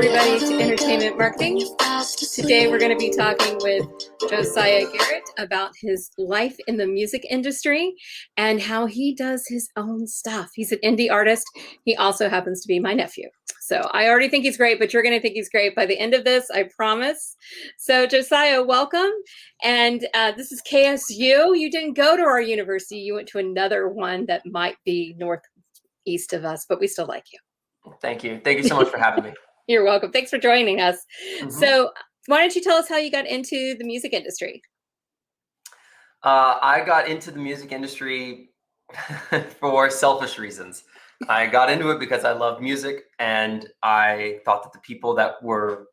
everybody to Entertainment Marketing. Today we're going to be talking with Josiah Garrett about his life in the music industry and how he does his own stuff. He's an indie artist. He also happens to be my nephew. So I already think he's great, but you're going to think he's great by the end of this, I promise. So Josiah, welcome. And this is KSU. You didn't go to our university. You went to another one that might be northeast of us, but we still like you. Thank you. Thank you so much for having me. You're welcome. Thanks for joining us. So why don't you tell us how you got into the music industry? I got into the music industry for selfish reasons. I got into it because I love music, and I thought that the people that were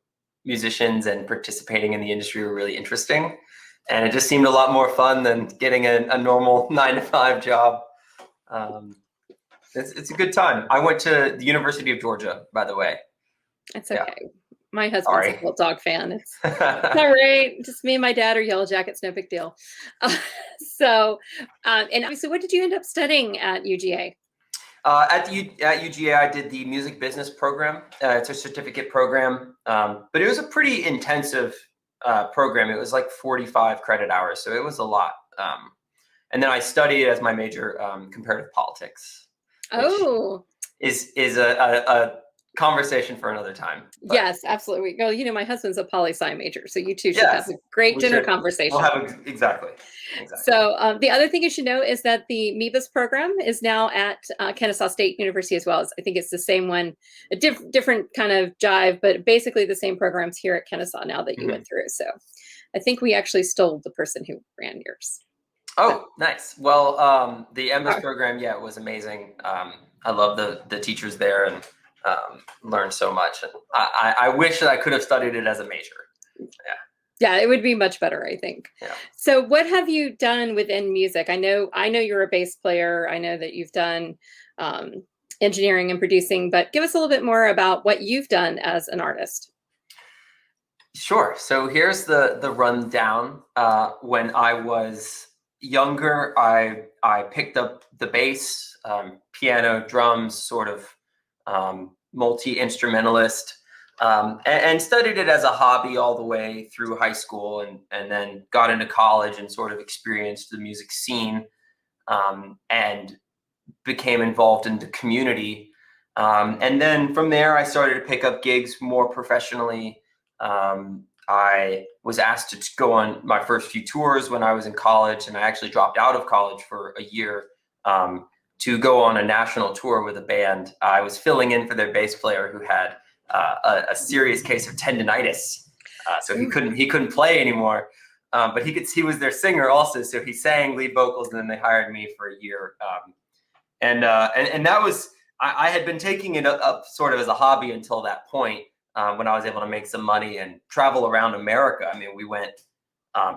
musicians and participating in the industry were really interesting. And it just seemed a lot more fun than getting a normal 9-to-5 job. It's a good time. I went to the University of Georgia, by the way. It's okay. Yeah. My husband's a Bull Dog fan. It's all right. Just me and my dad are Yellow Jackets. No big deal. And so what did you end up studying at UGA? At UGA, I did the music business program. It's a certificate program, but it was a pretty intensive program. It was like 45 credit hours, so it was a lot. And then I studied as my major comparative politics. Oh, is a conversation for another time. But yes, absolutely. Well, you know, my husband's a poli-sci major, so you two should have a great dinner conversation. We'll have exactly. So the other thing you should know is that the MEBUS program is now at Kennesaw State University as well. I think it's the same one, a different kind of jive, but basically the same programs here at Kennesaw now that you went through. So I think we actually stole the person who ran yours. Oh, nice. Well, the MBUS program, it was amazing. I love the teachers there and learned so much. And I wish that I could have studied it as a major. Yeah, it would be much better, I think. Yeah. So what have you done within music? I know you're a bass player. I know that you've done engineering and producing, but give us a little bit more about what you've done as an artist. Sure. So here's the rundown. When I was younger, I picked up the bass, piano, drums, sort of multi-instrumentalist, and studied it as a hobby all the way through high school, and then got into college and sort of experienced the music scene, and became involved in the community. And then from there, I started to pick up gigs more professionally. I was asked to go on my first few tours when I was in college, and I actually dropped out of college for a year to go on a national tour with a band. I was filling in for their bass player who had a serious case of tendonitis, so he couldn't play anymore. But he was their singer also, so he sang lead vocals, and then they hired me for a year. And that was I had been taking it up sort of as a hobby until that point. When I was able to make some money and travel around America. I mean, we went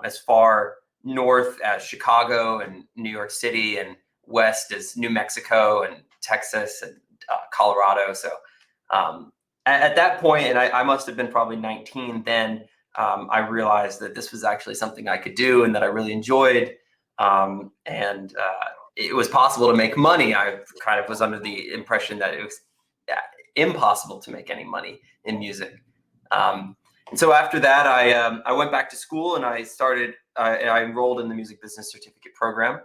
as far north as Chicago and New York City, and west as New Mexico and Texas and Colorado. So at that point, and I must have been probably 19 then, I realized that this was actually something I could do and that I really enjoyed. And it was possible to make money. I kind of was under the impression that it was impossible to make any money in music. And so after that, I went back to school, and I enrolled in the music business certificate program.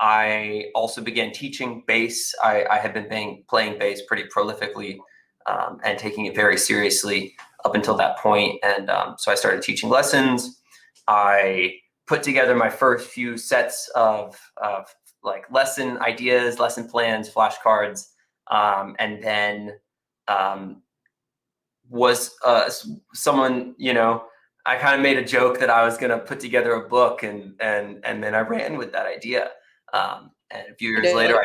I also began teaching bass. I had been playing bass pretty prolifically, and taking it very seriously up until that point. And so I started teaching lessons. I put together my first few sets of like lesson ideas, lesson plans, flashcards. And then was someone, I kind of made a joke that I was going to put together a book, and then I ran with that idea. And a few years later,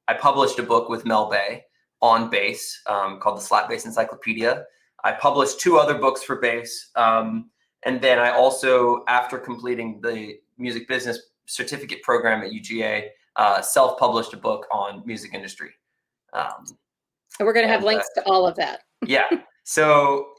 I published a book with Mel Bay on bass called the Slap Bass Encyclopedia. I published 2 other books for bass. And then I also, after completing the music business certificate program at UGA, self-published a book on music industry. And we're going to have links to all of that. Yeah. So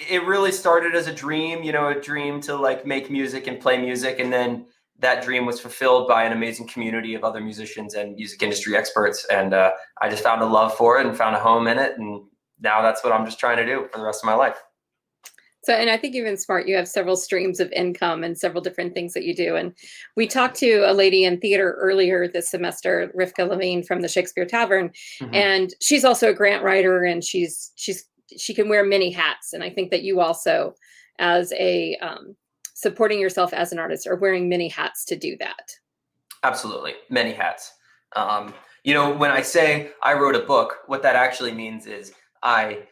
it really started as a dream, a dream to like make music and play music. And then that dream was fulfilled by an amazing community of other musicians and music industry experts. And I just found a love for it and found a home in it. And now that's what I'm just trying to do for the rest of my life. So, and I think you've been smart. You have several streams of income and several different things that you do. And we talked to a lady in theater earlier this semester, Rivka Levine from the Shakespeare Tavern, and she's also a grant writer, and she can wear many hats. And I think that you also, as a supporting yourself as an artist, are wearing many hats to do that. Absolutely, many hats. You know, when I say I wrote a book, what that actually means is I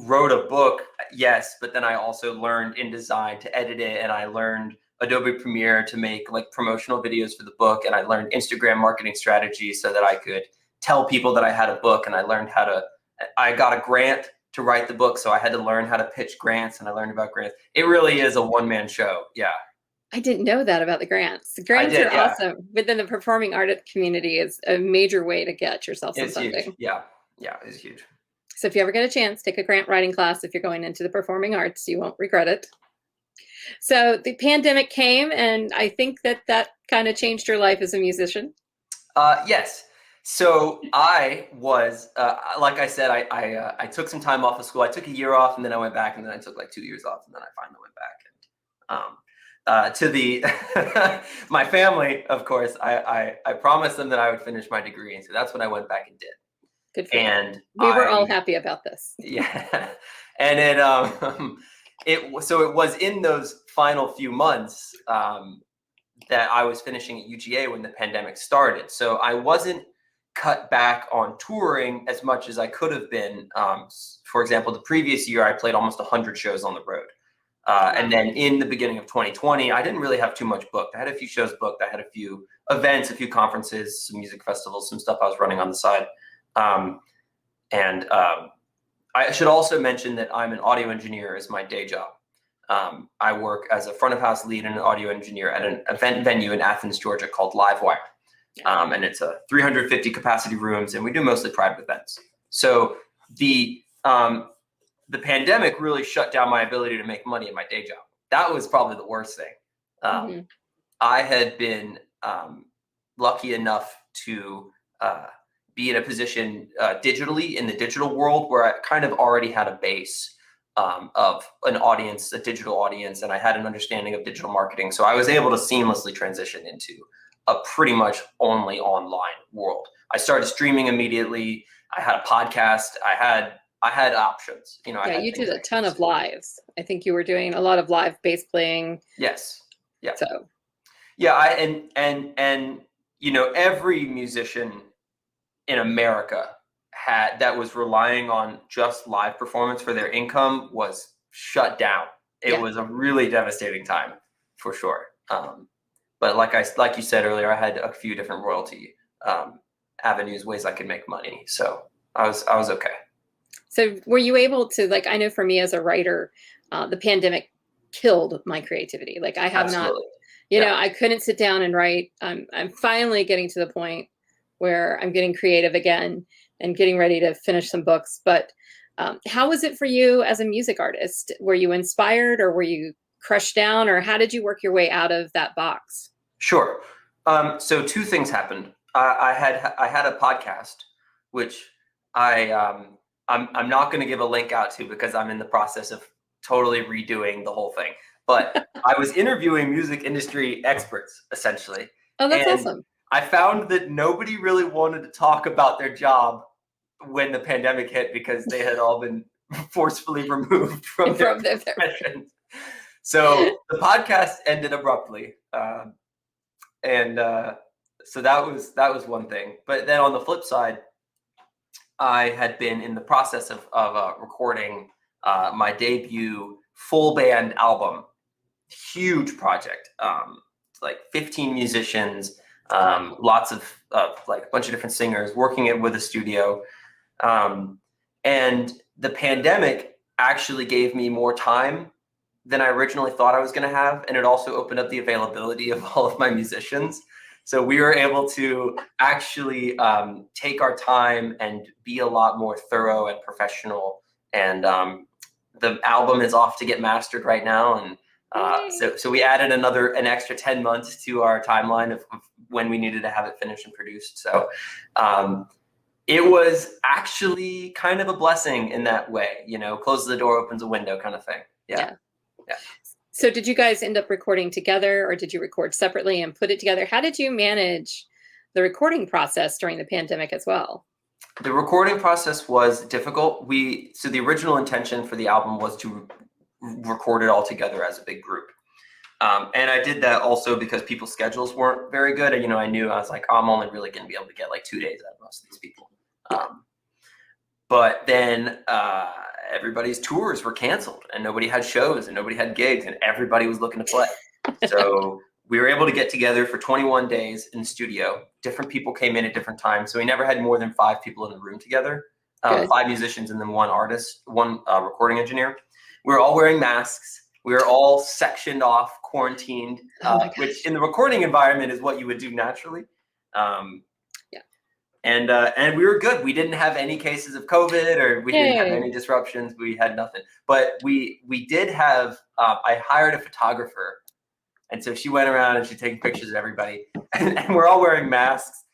wrote a book, yes, but then I also learned InDesign to edit it, and I learned Adobe Premiere to make like promotional videos for the book, and I learned Instagram marketing strategies so that I could tell people that I had a book, and I learned how to, I got a grant to write the book, so I had to learn how to pitch grants, and I learned about grants. It really is a one-man show. Yeah. I didn't know that about the grants. The grants are awesome. Within the performing art community is a major way to get yourself some funding. Huge. Yeah, it's huge. So if you ever get a chance, take a grant writing class. If you're going into the performing arts, you won't regret it. So the pandemic came, and I think that kind of changed your life as a musician. Yes. So I was, like I said, I took some time off of school. I took a year off, and then I went back, and then I took like 2 years off, and then I finally went back. And to the my family, of course, I promised them that I would finish my degree, and so that's what I went back and did. Good for you. We were all happy about this. Yeah, and it was in those final few months that I was finishing at UGA when the pandemic started. So I wasn't cut back on touring as much as I could have been. For example, the previous year I played almost 100 shows on the road. And then in the beginning of 2020, I didn't really have too much booked. I had a few shows booked. I had a few events, a few conferences, some music festivals, some stuff I was running on the side. I should also mention that I'm an audio engineer as my day job. I work as a front of house lead and an audio engineer at an event venue in Athens, Georgia called Livewire. And it's a 350 capacity rooms, and we do mostly private events. So the pandemic really shut down my ability to make money in my day job. That was probably the worst thing. I had been lucky enough to be in a position digitally in the digital world where I kind of already had a base of an audience, a digital audience, and I had an understanding of digital marketing. So I was able to seamlessly transition into a pretty much only online world. I started streaming immediately. I had a podcast. I had options. You know, yeah, you did a ton of lives. I think you were doing a lot of live bass playing. Yes. Yeah. So. Yeah, and you know, every musician in America that was relying on just live performance for their income was shut down. It was a really devastating time, for sure. But like you said earlier, I had a few different royalty avenues, ways I could make money. So I was okay. So were you able to, like, I know for me as a writer, the pandemic killed my creativity. Like I have not, you know, I couldn't sit down and write. I'm finally getting to the point where I'm getting creative again and getting ready to finish some books. But how was it for you as a music artist? Were you inspired, or were you crushed down, or how did you work your way out of that box? Sure. So two things happened. I had a podcast, which I'm not going to give a link out to because I'm in the process of totally redoing the whole thing. But I was interviewing music industry experts, essentially. Oh, that's awesome. I found that nobody really wanted to talk about their job when the pandemic hit because they had all been forcefully removed from their professions. So the podcast ended abruptly. So that was one thing. But then on the flip side, I had been in the process of recording my debut full band album. Huge project, like 15 musicians, lots of like a bunch of different singers, working it with a studio. And the pandemic actually gave me more time than I originally thought I was going to have. And it also opened up the availability of all of my musicians. So we were able to actually take our time and be a lot more thorough and professional. And the album is off to get mastered right now. And so we added an extra 10 months to our timeline of when we needed to have it finished and produced. So It was actually kind of a blessing in that way, you know, closes the door, opens a window kind of thing. Yeah. Yeah. So did you guys end up recording together, or did you record separately and put it together? How did you manage the recording process during the pandemic as well? The recording process was difficult. So the original intention for the album was to record it all together as a big group. And I did that also because people's schedules weren't very good. And, you know, I knew, I was like, I'm only really going to be able to get like 2 days out of most of these people. But then everybody's tours were canceled and nobody had shows and nobody had gigs and everybody was looking to play. So we were able to get together for 21 days in the studio. Different people came in at different times. So we never had more than 5 people in the room together, 5 musicians and then 1 artist, 1 recording engineer. We were all wearing masks. We were all sectioned off, quarantined, which in the recording environment is what you would do naturally. And we were good. We didn't have any cases of COVID, or we didn't have any disruptions. We had nothing. But we did have, I hired a photographer. And so she went around and she's taking pictures of everybody. And we're all wearing masks.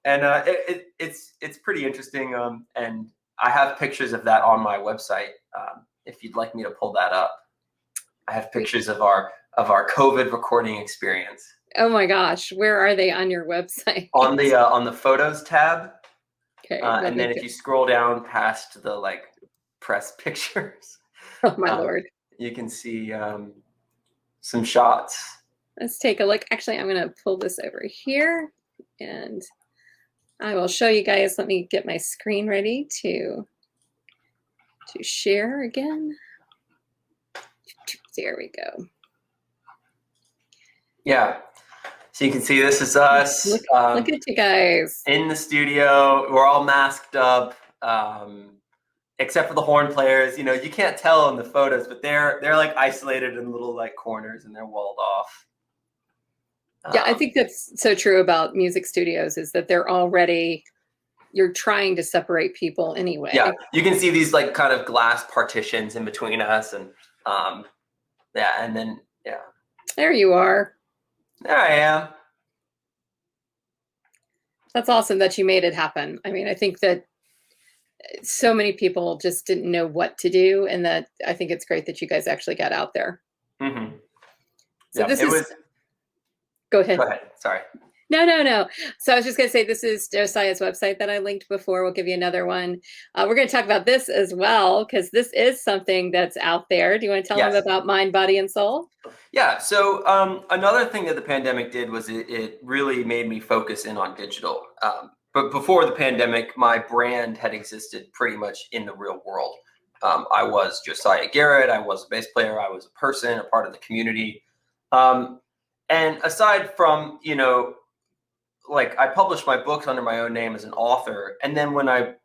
And it's pretty interesting. And I have pictures of that on my website, if you'd like me to pull that up. I have pictures of our COVID recording experience. Oh my gosh, where are they on your website? On the photos tab. Okay. And then if you scroll down past the like press pictures, oh my Lord, you can see some shots. Let's take a look. Actually, I'm going to pull this over here and I will show you guys. Let me get my screen ready to share again. There we go. Yeah. So you can see this is us. Look at you guys. In the studio. We're all masked up, except for the horn players. You know, you can't tell in the photos, but they're like isolated in little like corners and they're walled off. Yeah, I think that's so true about music studios, is that they're already, you're trying to separate people anyway. Yeah, you can see these like kind of glass partitions in between us, and yeah, and then yeah. There you are. There I am. That's awesome that you made it happen. I mean, I think that so many people just didn't know what to do, and that I think it's great that you guys actually got out there. Mm-hmm. So this is. Go ahead. Go ahead. Sorry. No. So I was just going to say, this is Josiah's website that I linked before. We'll give you another one. We're going to talk about this as well, because this is something that's out there. Do you want to tell them about Mind, Body, and Soul? Yeah. So another thing that the pandemic did was it really made me focus in on digital. But before the pandemic, my brand had existed pretty much in the real world. I was Josiah Garrett. I was a bass player. I was a person, a part of the community. And aside from, you know, like I published my books under my own name as an author. And then when I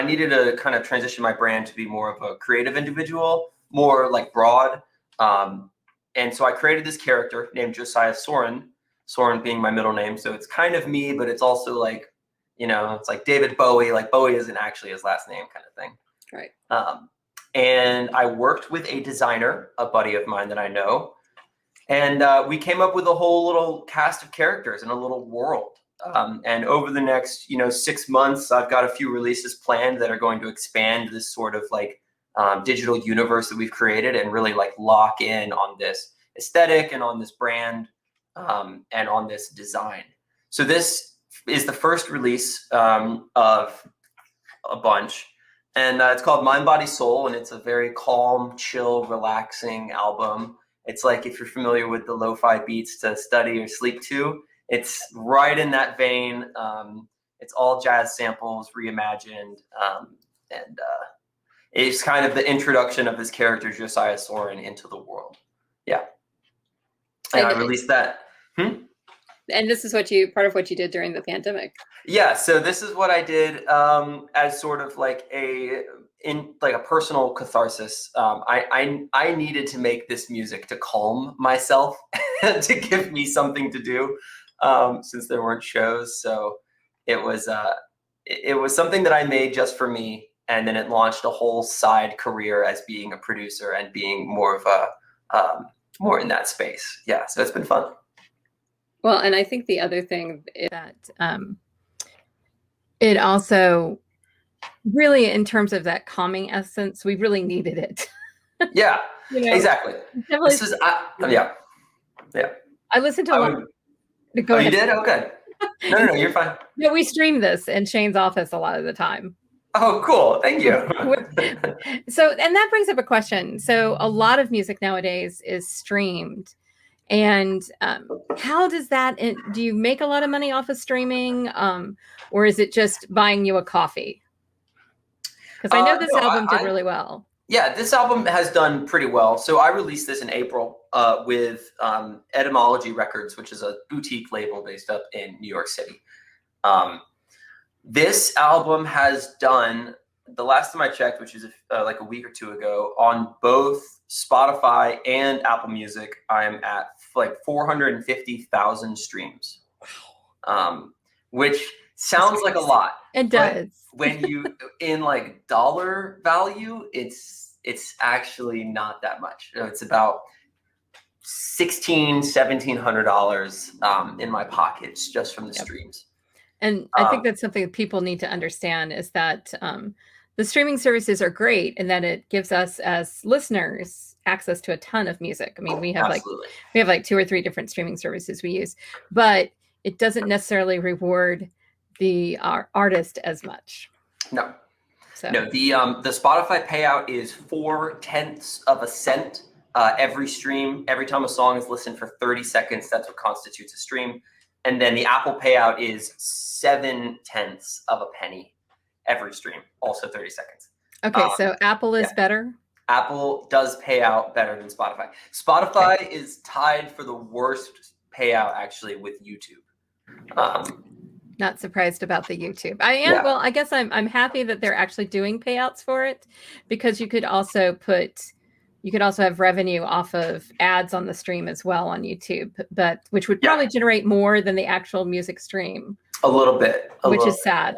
needed to kind of transition my brand to be more of a creative individual, more like broad. And so I created this character named Josiah Soren, Soren being my middle name. So it's kind of me, but it's also like, you know, it's like David Bowie, like Bowie isn't actually his last name kind of thing. Right. And I worked with a designer, a buddy of mine that I know. And we came up with a whole little cast of characters and a little world. And over the next, 6 months, I've got a few releases planned that are going to expand this sort of like digital universe that we've created and really like lock in on this aesthetic and on this brand and on this design. So this is the first release of a bunch. And it's called Mind, Body, Soul. And it's a very calm, chill, relaxing album. It's like if you're familiar with the lo-fi beats to study or sleep to, it's right in that vein. It's all jazz samples reimagined. And it's kind of the introduction of this character, Josiah Soren, into the world. Yeah. And I released that. And this is part of what you did during the pandemic. Yeah. So this is what I did as sort of like a personal catharsis. I needed to make this music to calm myself and to give me something to do since there weren't shows. So it was something that I made just for me. And then it launched a whole side career as being a producer and being more of a more in that space. Yeah. So it's been fun. Well, and I think the other thing is that It also really, in terms of that calming essence, we really needed it. Yeah, You know, exactly. definitely. This is, yeah, yeah. I listened to a I lot. would, Go oh, you ahead. did? Oh, good. No, you're fine. No, we stream this in Shane's office a lot of the time. Oh, cool. Thank you. So, and that brings up a question. So, a lot of music nowadays is streamed. And how does that, do you make a lot of money off of streaming? Or is it just buying you a coffee? Because I know this No, album did really well. yeah, this album has done pretty well. So I released this in April with Etymology Records, which is a boutique label based up in New York City. This album has done, the last time I checked, which is like a week or two ago, on both Spotify and Apple Music, I'm at like 450,000 streams, which sounds like a lot. It does. When you, in like dollar value, it's actually not that much. It's about $1,700 in my pockets just from the streams. And I think that's something that people need to understand, is that the streaming services are great in that it gives us as listeners access to a ton of music. I mean, we have like 2 or 3 different streaming services we use, but it doesn't necessarily reward the artist as much. No. So. No, the Spotify payout is 0.4 of a cent every stream. Every time a song is listened for 30 seconds, that's what constitutes a stream. And then the Apple payout is 0.7 of a penny every stream, also 30 seconds. Okay, so Apple is better? Apple does pay out better than Spotify. Spotify is tied for the worst payout, actually, with YouTube. Not surprised about the YouTube. I am. Yeah. Well, I guess I'm happy that they're actually doing payouts for it, because you could also have revenue off of ads on the stream as well on YouTube, but which would probably generate more than the actual music stream. A little bit. Which is sad.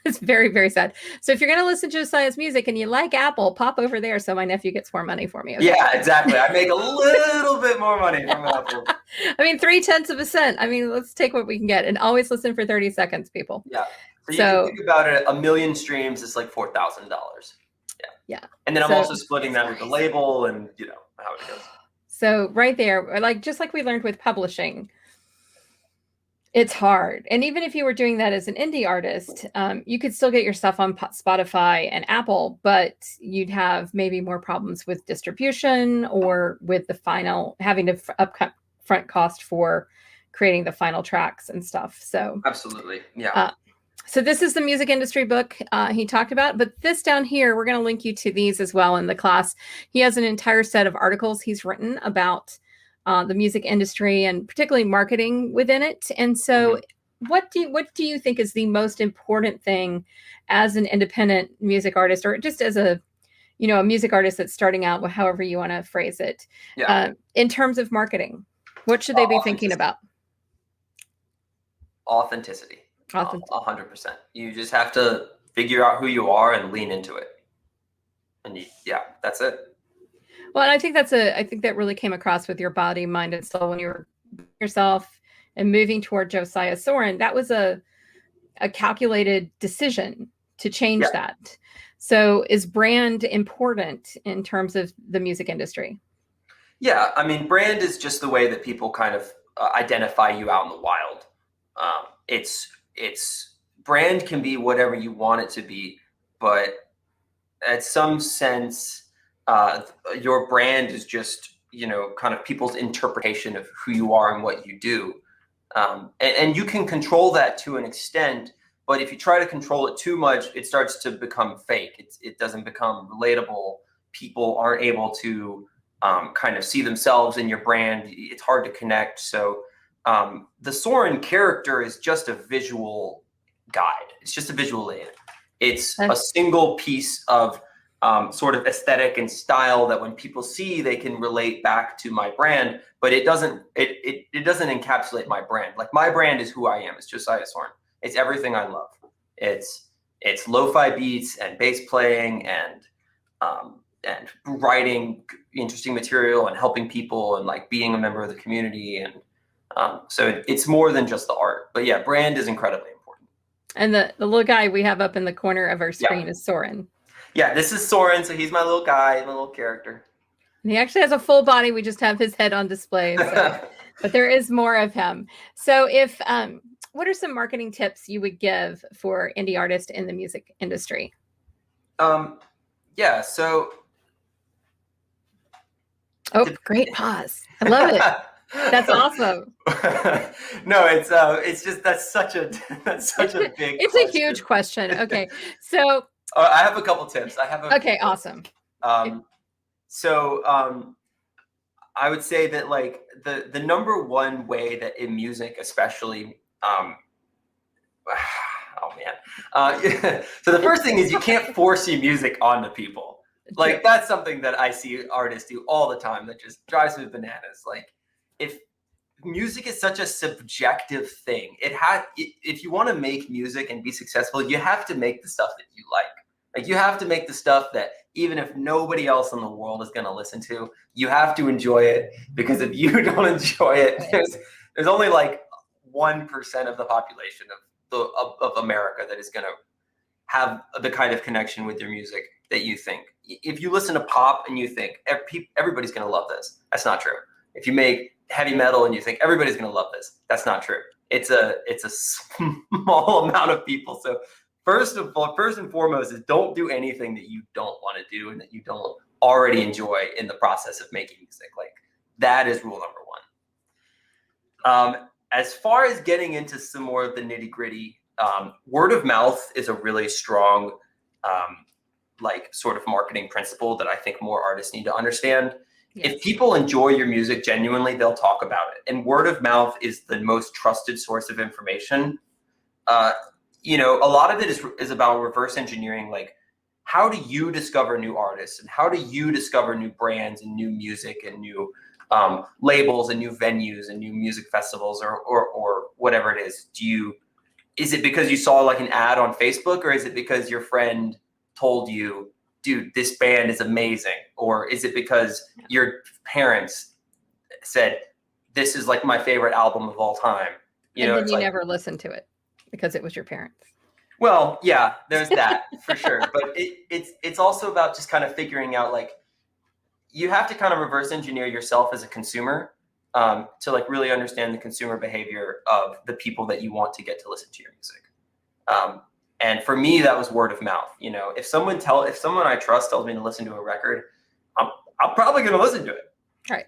It's very, very sad. So if you're going to listen to Josiah's music and you like Apple, pop over there so my nephew gets more money for me. Okay? Yeah, exactly. I make a little bit more money from Apple. I mean, 0.3 of a cent. I mean, let's take what we can get, and always listen for 30 seconds, people. Yeah. So you can think about it. 1 million streams is like $4,000. Yeah. And then I'm also splitting that with the label, and you know how it goes. So right there, like just like we learned with publishing, it's hard. And even if you were doing that as an indie artist, you could still get your stuff on Spotify and Apple, but you'd have maybe more problems with distribution or with the final, having to upfront cost for creating the final tracks and stuff. So absolutely. Yeah. So this is the music industry book he talked about, but this down here, we're going to link you to these as well in the class. He has an entire set of articles he's written about the music industry and particularly marketing within it. And so what do you think is the most important thing as an independent music artist, or just as a music artist that's starting out, however you want to phrase it, in terms of marketing? What should they be thinking about? Authenticity. 100%. You just have to figure out who you are and lean into it. And that's it. Well, and I think that really came across with your body, mind, and soul when you were yourself and moving toward Josiah Soren. That was a calculated decision to change that. So is brand important in terms of the music industry? Yeah, I mean, brand is just the way that people kind of identify you out in the wild. It's brand can be whatever you want it to be, but at some sense, your brand is just, kind of people's interpretation of who you are and what you do. And you can control that to an extent, but if you try to control it too much, it starts to become fake. It doesn't become relatable. People aren't able to kind of see themselves in your brand. It's hard to connect. So the Soren character is just a visual guide. It's just a visual aid. It's a single piece of sort of aesthetic and style that when people see, they can relate back to my brand, but it doesn't encapsulate my brand. Like, my brand is who I am. It's Josiah Soren. It's everything I love. It's lo-fi beats and bass playing and writing interesting material and helping people and like being a member of the community. And so it's more than just the art, but yeah, brand is incredibly important. And the little guy we have up in the corner of our screen Yeah. is Soren. Yeah, this is Soren, so he's my little guy, my little character. And he actually has a full body. We just have his head on display. So, but there is more of him. So, if what are some marketing tips you would give for indie artists in the music industry? Yeah, so. Oh, great pause! I love it. That's awesome. No, it's just that's such a big. It's question. a huge question. Okay, so I have a couple tips. Okay, awesome. So I would say that like the number one way that in music, especially, oh man. So the first thing is you can't force your music onto people. Like that's something that I see artists do all the time that just drives me bananas. Like if music is such a subjective thing, if you want to make music and be successful, you have to make the stuff that you like. Like you have to make the stuff that even if nobody else in the world is going to listen to, you have to enjoy it, because if you don't enjoy it, there's only like 1% of the population of America that is going to have the kind of connection with your music that you think. If you listen to pop and you think everybody's going to love this, that's not true. If you make heavy metal and you think everybody's going to love this, that's not true. It's a small amount of people. So first and foremost is don't do anything that you don't want to do and that you don't already enjoy in the process of making music. Like that is rule number one. As far as getting into some more of the nitty gritty, word of mouth is a really strong, like sort of marketing principle that I think more artists need to understand. Yes. If people enjoy your music genuinely, they'll talk about it. And word of mouth is the most trusted source of information. A lot of it is about reverse engineering. Like, how do you discover new artists, and how do you discover new brands and new music and new labels and new venues and new music festivals or whatever it is? Is it because you saw like an ad on Facebook, or is it because your friend told you, dude, this band is amazing? Or is it because your parents said, this is like my favorite album of all time? And then you never listened to it because it was your parents. Well, yeah, there's that for sure. But it's also about just kind of figuring out, like, you have to kind of reverse engineer yourself as a consumer to like really understand the consumer behavior of the people that you want to get to listen to your music. And for me, that was word of mouth. If someone I trust tells me to listen to a record, I'm probably going to listen to it. Right.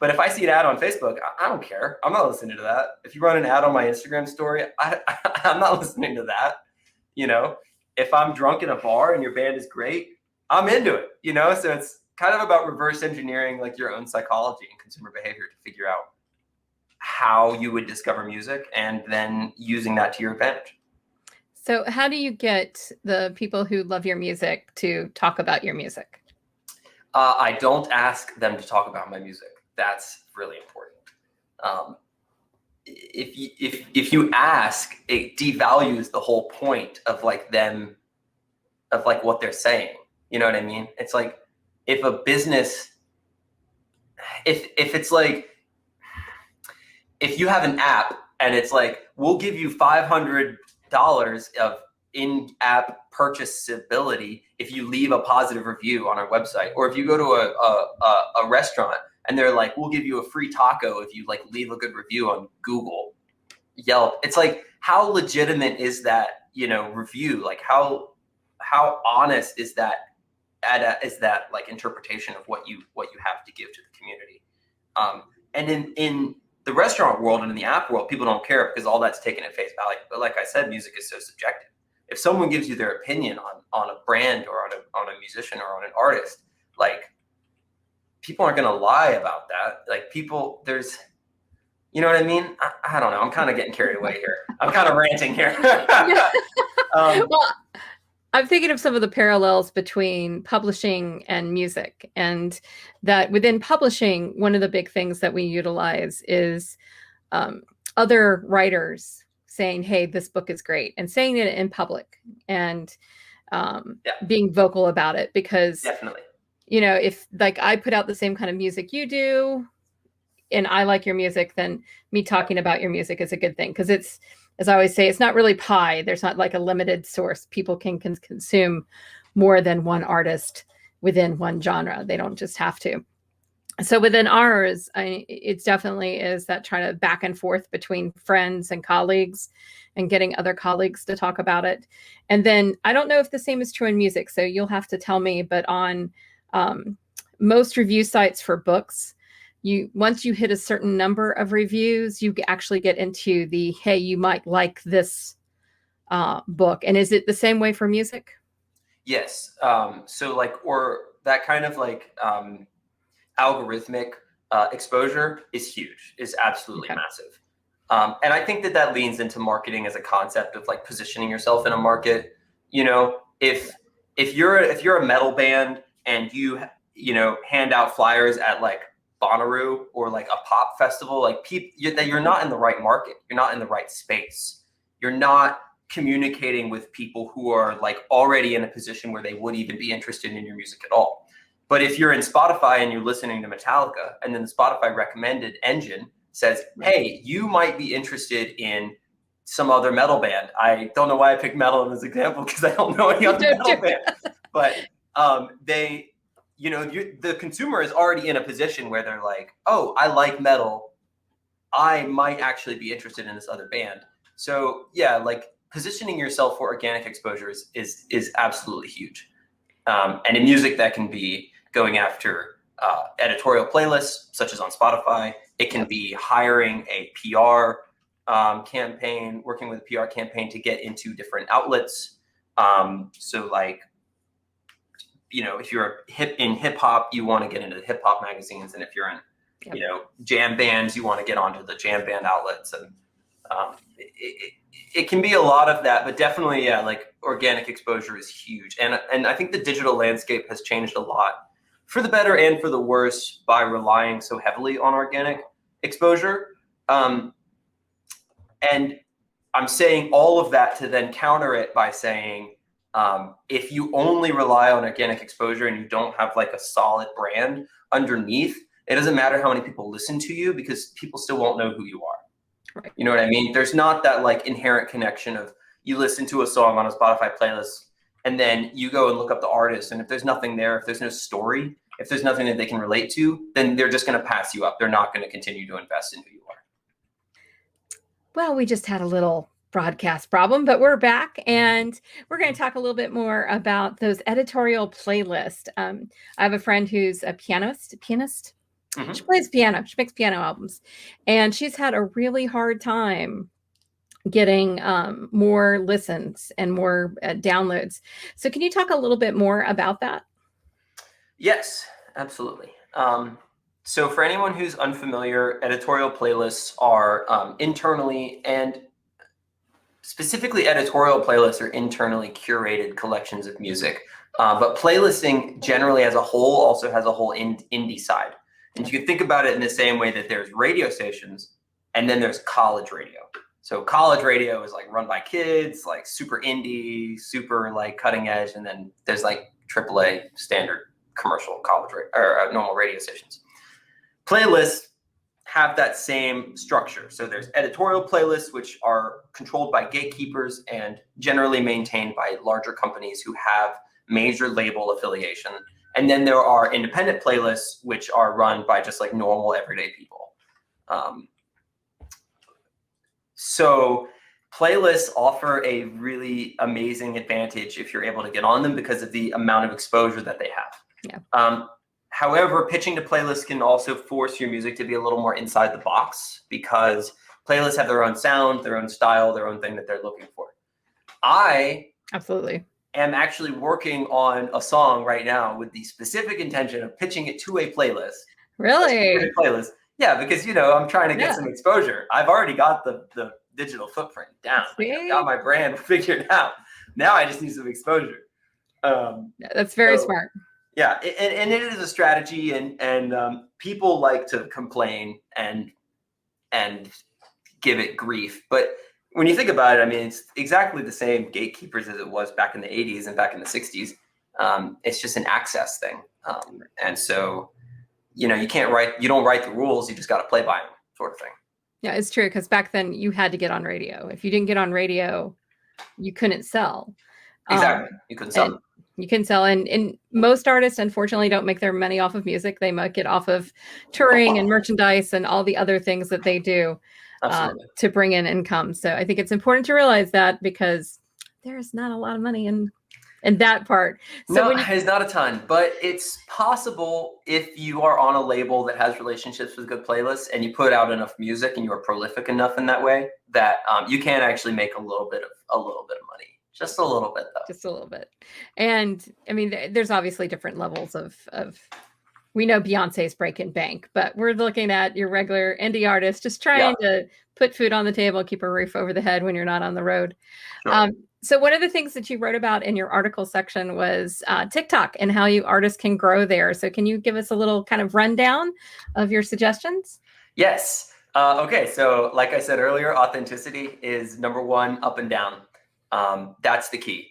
But if I see an ad on Facebook, I don't care. I'm not listening to that. If you run an ad on my Instagram story, I'm not listening to that. If I'm drunk in a bar and your band is great, I'm into it. So it's kind of about reverse engineering like your own psychology and consumer behavior to figure out how you would discover music and then using that to your advantage. So how do you get the people who love your music to talk about your music? I don't ask them to talk about my music. That's really important. If you ask, it devalues the whole point of like them, of like what they're saying. You know what I mean? It's like if a business, if it's like, if you have an app and it's like, we'll give you $500 of in-app purchasability if you leave a positive review on our website, or if you go to a restaurant and they're like, we'll give you a free taco if you like leave a good review on Google, Yelp. It's like, how legitimate is that, review? Like how honest is that like interpretation of what you have to give to the community? And in the restaurant world and in the app world, people don't care because all that's taken at face value. But like I said, music is so subjective. If someone gives you their opinion on a brand or on a musician or on an artist, like, people aren't going to lie about that. Like, people, you know what I mean? I don't know. I'm kind of getting carried away here. I'm kind of ranting here. Well, I'm thinking of some of the parallels between publishing and music, and that within publishing, one of the big things that we utilize is other writers saying, hey, this book is great, and saying it in public, and being vocal about it, because definitely, if like I put out the same kind of music you do and I like your music, then me talking about your music is a good thing, because as I always say, it's not really pie. There's not like a limited source. People can consume more than one artist within one genre. They don't just have to. So within ours, it's definitely is that trying to back and forth between friends and colleagues and getting other colleagues to talk about it. And then I don't know if the same is true in music, so you'll have to tell me, but on most review sites for books, once you hit a certain number of reviews, you actually get into the, hey, you might like this book. And is it the same way for music? Yes. So like, or that kind of like algorithmic exposure is huge, is absolutely massive. And I think that leans into marketing as a concept of like positioning yourself in a market. You know, if you're a metal band and you hand out flyers at like Bonnaroo or like a pop festival, like that you're not in the right market, you're not in the right space, you're not communicating with people who are like already in a position where they would even be interested in your music at all. But if you're in Spotify and you're listening to Metallica, and then the Spotify recommended engine says, hey, you might be interested in some other metal band. I don't know why I picked metal in this example because I don't know any other metal band. But the consumer is already in a position where they're like, oh, I like metal. I might actually be interested in this other band. So yeah, like positioning yourself for organic exposure is absolutely huge. And in music, that can be going after editorial playlists, such as on Spotify. It can be hiring a PR campaign, working with a PR campaign to get into different outlets. So like, if you're in hip hop, you want to get into the hip hop magazines. And if you're in, jam bands, you want to get onto the jam band outlets. And it can be a lot of that, but definitely, yeah, like organic exposure is huge. And I think the digital landscape has changed a lot for the better and for the worse by relying so heavily on organic exposure. And I'm saying all of that to then counter it by saying, if you only rely on organic exposure and you don't have like a solid brand underneath, it doesn't matter how many people listen to you because people still won't know who you are. Right. You know what I mean? There's not that like inherent connection of you listen to a song on a Spotify playlist and then you go and look up the artist. And if there's nothing there, if there's no story, if there's nothing that they can relate to, then they're just going to pass you up. They're not going to continue to invest in who you are. Well, we just had a little broadcast problem, but we're back and we're going to talk a little bit more about those editorial playlists. I have a friend who's a pianist. Mm-hmm. She plays piano. She makes piano albums, and she's had a really hard time getting more listens and more downloads. So can you talk a little bit more about that? Yes, absolutely. So for anyone who's unfamiliar, editorial playlists are internally, and specifically editorial playlists are internally curated collections of music. But playlisting generally as a whole also has a whole indie side. And you can think about it in the same way that there's radio stations and then there's college radio. So college radio is like run by kids, like super indie, super like cutting edge. And then there's like AAA standard commercial college or normal radio stations. Playlists have that same structure. So there's editorial playlists, which are controlled by gatekeepers and generally maintained by larger companies who have major label affiliation. And then there are independent playlists, which are run by just like normal everyday people. So playlists offer a really amazing advantage if you're able to get on them because of the amount of exposure that they have. Yeah. However, pitching to playlists can also force your music to be a little more inside the box because playlists have their own sound, their own style, their own thing that they're looking for. I am actually working on a song right now with the specific intention of pitching it to a playlist. Really? A playlist. Yeah, because, I'm trying to get some exposure. I've already got the digital footprint down. Like, I've got my brand figured out. Now I just need some exposure. That's very smart. Yeah, and it is a strategy, and people like to complain and give it grief. But when you think about it, I mean, it's exactly the same gatekeepers as it was back in the 80s and back in the 60s. It's just an access thing. And so, you don't write the rules, you just got to play by them, sort of thing. Yeah, it's true. Because back then you had to get on radio. If you didn't get on radio, you couldn't sell. Exactly. Um, You couldn't and sell. you can sell. And most artists, unfortunately, don't make their money off of music. They make it off of touring and merchandise and all the other things that they do Absolutely. to bring in income. So I think it's important to realize that because there is not a lot of money in that part. So No, when you it's not a ton, but it's possible if you are on a label that has relationships with good playlists and you put out enough music and you are prolific enough in that way that you can actually make a little bit of money, just a little bit though. just a little bit, and I mean, there's obviously different levels of. We know Beyonce's breaking bank, but we're looking at your regular indie artist just Yeah, trying to put food on the table, keep a roof over the head when you're not on the road. sure. So one of the things that you wrote about in your article section was TikTok and how you artists can grow there. So can you give us a little kind of rundown of your suggestions? Yes. Okay. So, like I said earlier, authenticity is number one, up and down. That's the key.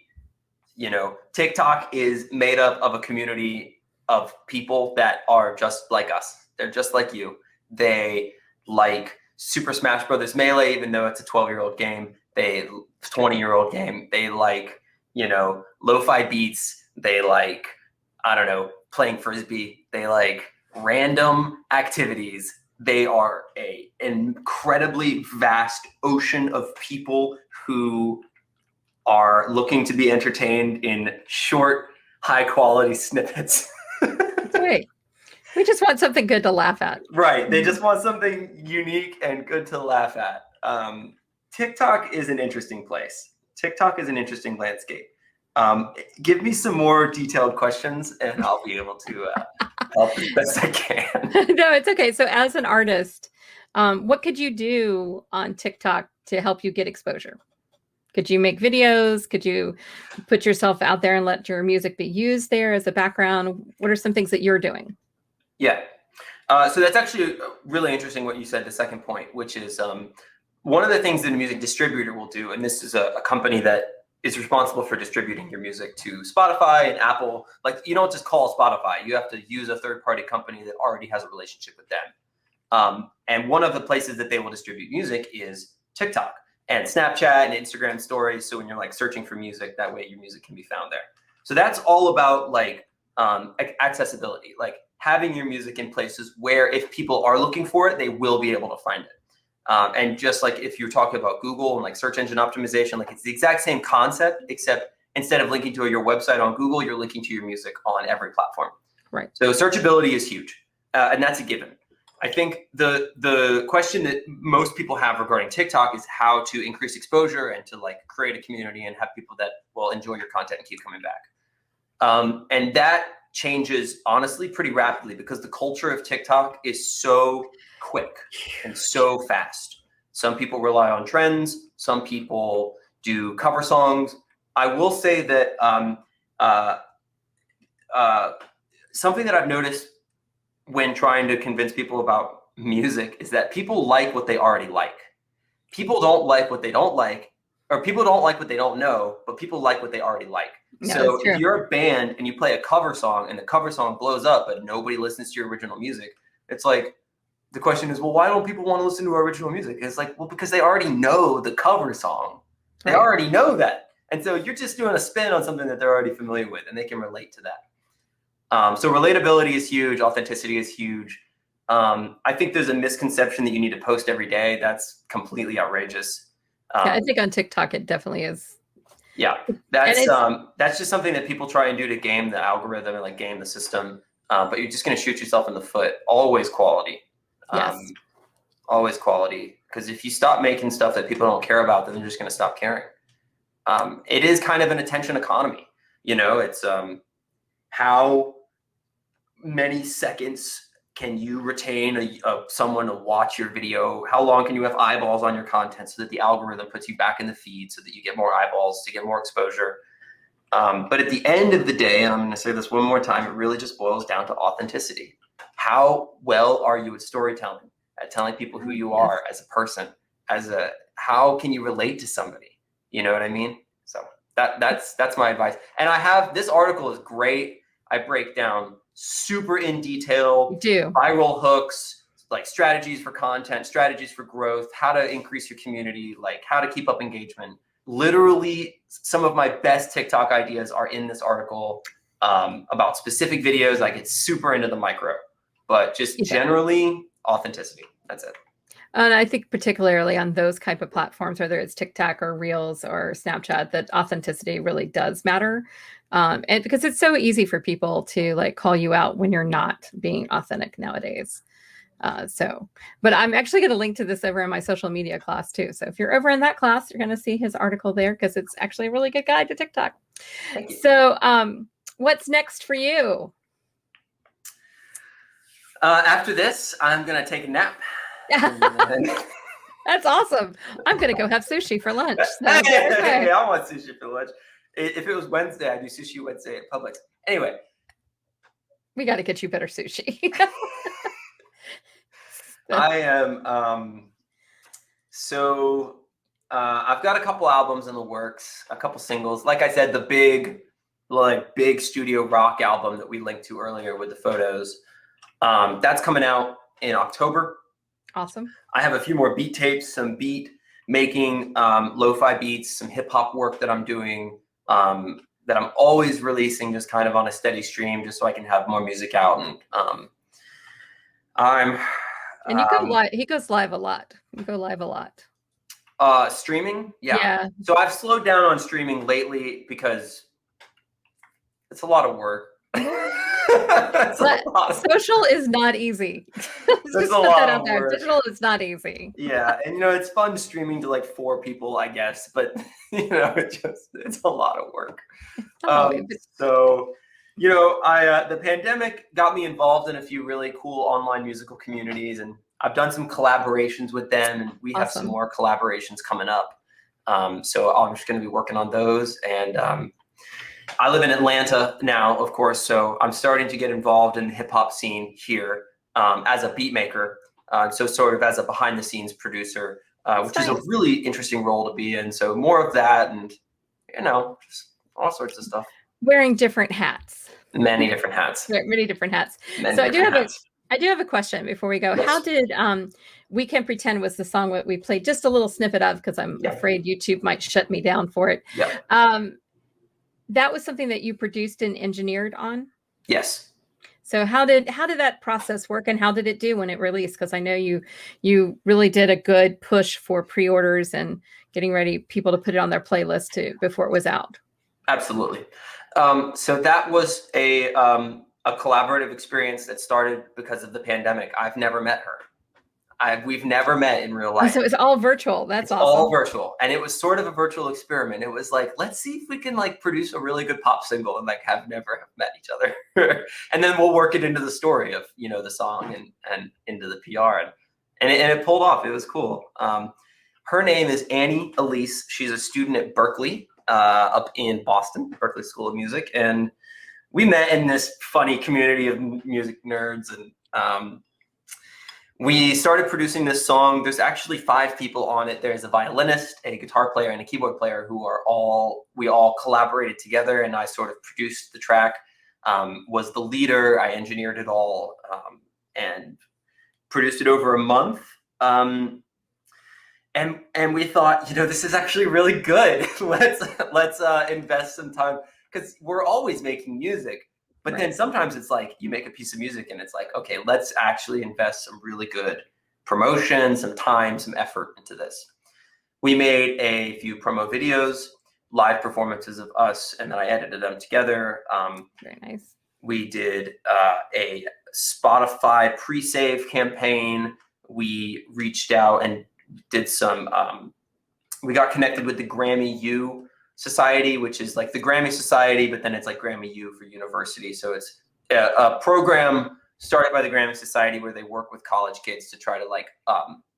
You know, TikTok is made up of a community of people that are just like us. They're just like you. They like Super Smash Brothers Melee, even though it's a 12-year-old game. They 20-year-old game. They like, lo-fi beats. They like, I don't know, playing frisbee. They like random activities. They are an incredibly vast ocean of people who are looking to be entertained in short, high quality snippets. Great. We just want something good to laugh at. Right. They just want something unique and good to laugh at. TikTok is an interesting place. TikTok is an interesting landscape. Give me some more detailed questions and I'll be able to help as best I can. No, it's okay. So as an artist, what could you do on TikTok to help you get exposure? Could you make videos? Could you put yourself out there and let your music be used there as a background? What are some things that you're doing? Yeah. So that's actually really interesting what you said, the second point, which is one of the things that a music distributor will do, and this is a company that is responsible for distributing your music to Spotify and Apple. Like, you don't just call Spotify. You have to use a third-party company that already has a relationship with them. And one of the places that they will distribute music is TikTok and Snapchat and Instagram stories. So when you're like searching for music, that way your music can be found there. So that's all about like accessibility, like having your music in places where if people are looking for it, they will be able to find it. And just like if you're talking about Google and like search engine optimization, like it's the exact same concept, except instead of linking to your website on Google, you're linking to your music on every platform. Right. So searchability is huge, and that's a given. I think the question that most people have regarding TikTok is how to increase exposure and to like create a community and have people that will enjoy your content and keep coming back. And that changes honestly pretty rapidly because the culture of TikTok is so quick and so fast. Some people rely on trends. Some people do cover songs. I will say that something that I've noticed when trying to convince people about music is that people like what they already like. People don't like what they don't like, or people don't like what they don't know, but people like what they already like. Yeah, So if you're a band and you play a cover song and the cover song blows up, but nobody listens to your original music, it's like, the question is, well, why don't people want to listen to our original music? It's like, well, because they already know the cover song. They already know that. And so you're just doing a spin on something that they're already familiar with and they can relate to that. So relatability is huge. Authenticity is huge. I think there's a misconception that you need to post every day. That's completely outrageous. Yeah, I think on TikTok it definitely is. Yeah, that's just something that people try and do to game the algorithm and like game the system. But you're just going to shoot yourself in the foot. Always quality. Yes. Always quality. Because if you stop making stuff that people don't care about, then they're just going to stop caring. It is kind of an attention economy. It's how many seconds can you retain someone to watch your video? How long can you have eyeballs on your content so that the algorithm puts you back in the feed so that you get more eyeballs to get more exposure? But at the end of the day, and I'm going to say this one more time, it really just boils down to authenticity. How well are you at storytelling, at telling people who you are as a person, how can you relate to somebody? You know what I mean? So that's my advice. And this article is great. I break down super in detail, viral hooks, like strategies for content, strategies for growth, how to increase your community, like how to keep up engagement. Literally, some of my best TikTok ideas are in this article about specific videos. I get super into the micro, but just generally authenticity. That's it. And I think particularly on those type of platforms, whether it's TikTok or Reels or Snapchat, that authenticity really does matter. And because it's so easy for people to like call you out when you're not being authentic nowadays. But I'm actually going to link to this over in my social media class too. So if you're over in that class, you're going to see his article there because it's actually a really good guide to TikTok. So what's next for you? After this, I'm going to take a nap. That's awesome. I'm going to go have sushi for lunch. So hey, I want sushi for lunch. If it was Wednesday, I do sushi Wednesday at Publix. Anyway. We got to get you better sushi. I am, I've got a couple albums in the works, a couple singles. Like I said, the big studio rock album that we linked to earlier with the photos, that's coming out in October. Awesome. I have a few more beat tapes, some beat making, lo-fi beats, some hip hop work that I'm doing, that I'm always releasing just kind of on a steady stream, just so I can have more music out. And and you go live. He goes live a lot. You go live a lot. Streaming, yeah. So I've slowed down on streaming lately because it's a lot of work. Social is not easy. There's a lot of work. Digital is not easy. Yeah, and it's fun streaming to like 4 people, I guess, but it's a lot of work. So the pandemic got me involved in a few really cool online musical communities, and I've done some collaborations with them, and we have some more collaborations coming up. So I'm just going to be working on those, and I live in Atlanta now, of course, so I'm starting to get involved in the hip hop scene here as a beat maker. So sort of as a behind the scenes producer, which is a really interesting role to be in. So more of that, and just all sorts of stuff. Wearing different hats. Many different hats. Many different hats. So I do have a question before we go. Yes. How did We Can Pretend was the song that we played just a little snippet of, because I'm afraid YouTube might shut me down for it. Yep. That was something that you produced and engineered on? Yes. So how did that process work, and how did it do when it released? Because I know you really did a good push for pre-orders and getting ready people to put it on their playlist before it was out. Absolutely. So that was a collaborative experience that started because of the pandemic. I've never met her. We've never met in real life. So it's all virtual. That's awesome. All virtual. And it was sort of a virtual experiment. It was like, let's see if we can like produce a really good pop single and like have never met each other. And then we'll work it into the story of, the song and into the PR. And it pulled off. It was cool. Her name is Annie Elise. She's a student at Berkeley, up in Boston, Berkeley School of Music. And we met in this funny community of music nerds, and we started producing this song. There's actually 5 people on it. There's a violinist, a guitar player, and a keyboard player we all collaborated together, and I sort of produced the track, was the leader. I engineered it all, and produced it over a month. And we thought, this is actually really good. let's invest some time, because we're always making music. But then sometimes it's like you make a piece of music and it's like, okay, let's actually invest some really good promotion, some time, some effort into this. We made a few promo videos, live performances of us, and then I edited them together. Very nice. We did a Spotify pre-save campaign. We reached out and did some, we got connected with the Grammy U Society, which is like the Grammy Society, but then it's like Grammy U for university. So it's a program started by the Grammy Society where they work with college kids to try to like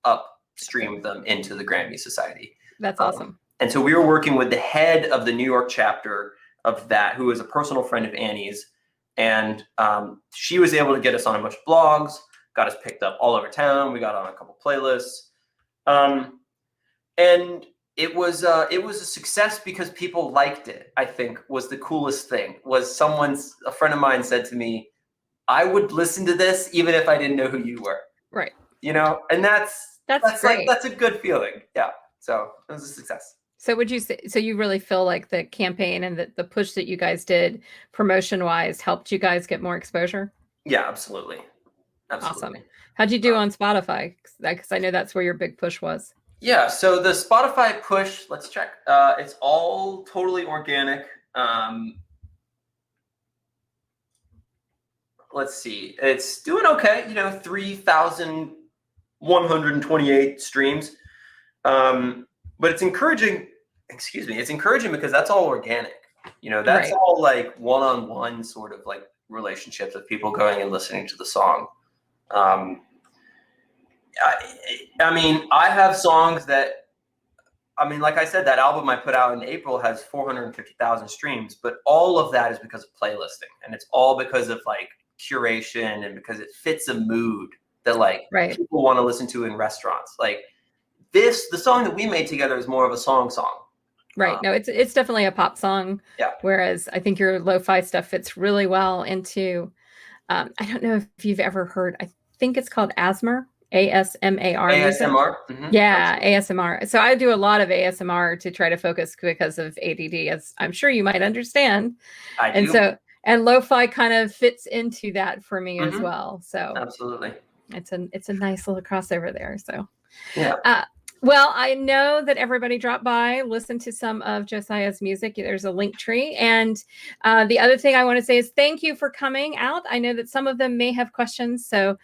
upstream them into the Grammy Society. That's awesome. And so we were working with the head of the New York chapter of that, who is a personal friend of Annie's. And she was able to get us on a bunch of blogs, got us picked up all over town. We got on a couple playlists. And it was a success because people liked it. I think was the coolest thing. Was a friend of mine said to me, I would listen to this even if I didn't know who you were. Right. you know, and that's great. that's a good feeling. Yeah. So it was a success. So would you say, so you really feel like the campaign and the push that you guys did promotion wise helped you guys get more exposure? Yeah, absolutely. Awesome. Absolutely. How'd you do on Spotify? Because I know that's where your big push was. Yeah, so the Spotify push, let's check. It's all totally organic. Let's see. It's doing okay, you know, 3,128 streams. But it's encouraging, excuse me, it's encouraging because that's all organic. You know, that's Right. all like one-on-one sort of like relationships with people going and listening to the song. I mean, I have songs that, I mean, like I said, that album I put out in April has 450,000 streams, but all of that is because of playlisting, and it's all because of like curation and because it fits a mood that like Right. people want to listen to in restaurants. Like the song that we made together is more of a song. Right. No, it's definitely a pop song. Yeah. Whereas I think your lo-fi stuff fits really well into, I don't know if you've ever heard, I think it's called ASMR, ASMAR. ASMR. Mm-hmm. Yeah, ASMR. So I do a lot of ASMR to try to focus because of ADD, as I'm sure you might understand. I do. And lo-fi kind of fits into that for me as well. So absolutely, it's a nice little crossover there. So yeah. Well, I know that everybody dropped by, listened to some of Josiah's music. There's a link tree. And the other thing I want to say is thank you for coming out. I know that some of them may have questions, so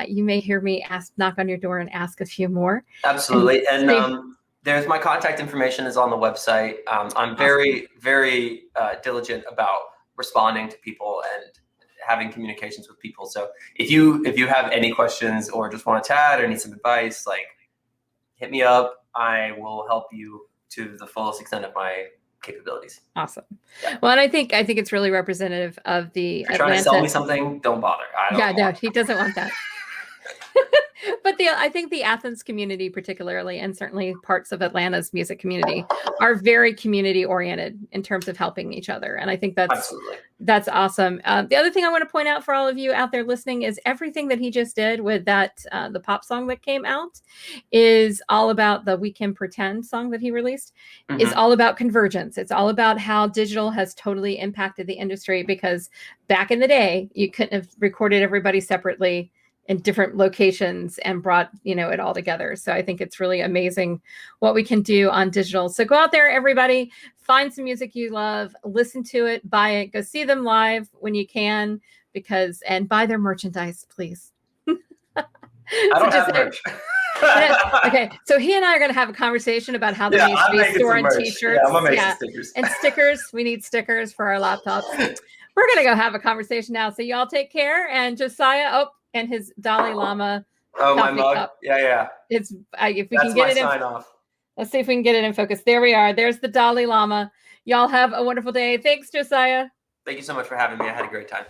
you may hear me knock on your door and ask a few more. Absolutely. And there's my contact information is on the website. I'm very, very diligent about responding to people and having communications with people. So if you have any questions or just want to chat or need some advice, like, hit me up. I will help you to the fullest extent of my capabilities. Awesome. Yeah. Well, and I think it's really representative of the If you're trying to sell me something, don't bother. No, he doesn't want that. But I think the Athens community particularly, and certainly parts of Atlanta's music community, are very community oriented in terms of helping each other. And I think that's awesome. The other thing I want to point out for all of you out there listening is everything that he just did with that, the pop song that came out is all about the We Can Pretend song that he released, is all about convergence. It's all about how digital has totally impacted the industry, because back in the day, you couldn't have recorded everybody separately in different locations and brought, it all together. So I think it's really amazing what we can do on digital. So go out there, everybody, find some music you love, listen to it, buy it, go see them live when you can, and buy their merchandise, please. I don't have merch. Okay, so he and I are going to have a conversation about how there needs to be Soren t-shirts. Yeah, I'm gonna make some stickers. And stickers. We need stickers for our laptops. We're going to go have a conversation now. So y'all take care. And Josiah, and his Dalai Lama. Oh, my mug. Cup. Yeah. It's if we can get it in. Sign off. Let's see if we can get it in focus. There we are. There's the Dalai Lama. Y'all have a wonderful day. Thanks, Josiah. Thank you so much for having me. I had a great time.